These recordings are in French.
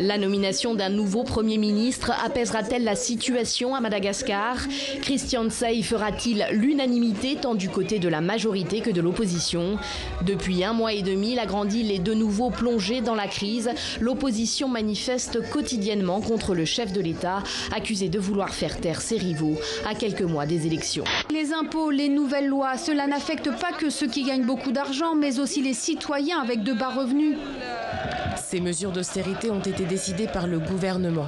La nomination d'un nouveau Premier ministre apaisera-t-elle la situation à Madagascar? Christian Tshey fera-t-il l'unanimité tant du côté de la majorité que de l'opposition? Depuis 1 mois et demi, la grande île est de nouveau plongée dans la crise. L'opposition manifeste quotidiennement contre le chef de l'État, accusé de vouloir faire taire ses rivaux à quelques mois des élections. Les impôts, les nouvelles lois, cela n'affecte pas que ceux qui gagnent beaucoup d'argent, mais aussi les citoyens avec de bas revenus. Ces mesures d'austérité ont été décidées par le gouvernement.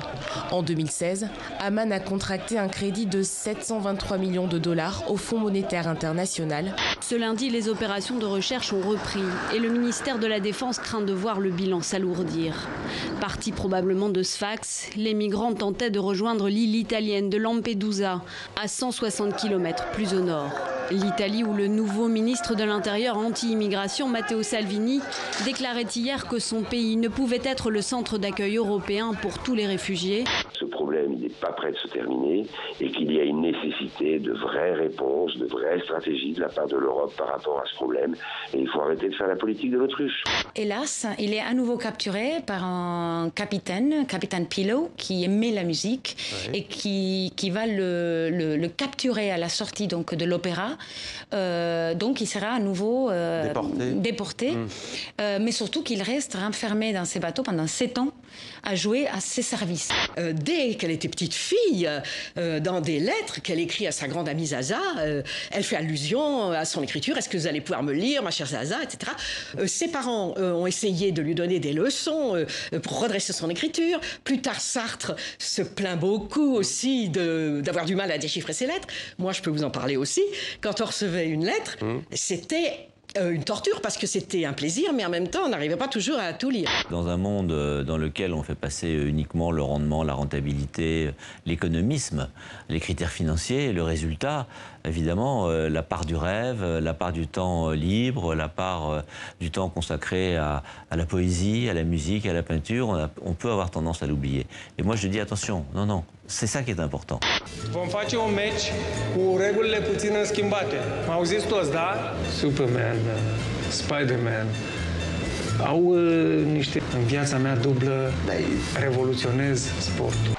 En 2016, Amman a contracté un crédit de 723 millions de dollars au Fonds monétaire international. Ce lundi, les opérations de recherche ont repris et le ministère de la Défense craint de voir le bilan s'alourdir. Partis probablement de Sfax, les migrants tentaient de rejoindre l'île italienne de Lampedusa, à 160 km plus au nord. L'Italie, où le nouveau ministre de l'Intérieur anti-immigration, Matteo Salvini, déclarait hier que son pays ne pouvait être le centre d'accueil européen pour tous les réfugiés. Ce problème n'est pas prêt de se terminer et qu'il y a une nécessité de vraies réponses, de vraies stratégies de la part de l'Europe par rapport à ce problème. Et il faut arrêter de faire la politique de l'autruche. Hélas, il est à nouveau capturé par un capitaine Pillow, qui aimait la musique et qui va le capturer à la sortie donc, de l'opéra. Donc il sera à nouveau déporté. Mais surtout qu'il reste enfermé dans ses bateaux pendant 7 ans à jouer à ses services. Dès qu'elle était petite fille, dans des lettres qu'elle écrit à sa grande amie Zaza, elle fait allusion à son écriture. Est-ce que vous allez pouvoir me lire, ma chère Zaza, etc. Ses parents ont essayé de lui donner des leçons pour redresser son écriture. Plus tard, Sartre se plaint beaucoup aussi d'avoir du mal à déchiffrer ses lettres. Moi, je peux vous en parler aussi. Quand on recevait une lettre, c'était une torture parce que c'était un plaisir, mais en même temps, on n'arrivait pas toujours à tout lire. Dans un monde dans lequel on fait passer uniquement le rendement, la rentabilité, l'économisme, les critères financiers, le résultat, évidemment, la part du rêve, la part du temps libre, la part du temps consacré à la poésie, à la musique, à la peinture, on peut avoir tendance à l'oublier. Et moi, je dis attention, non, c'est ça qui est important. Vom face un meci cu regulile puțin schimbate. M-auziți toți, da? Superman, Spider-Man au niște... În viața mea dublă revoluționez sportul.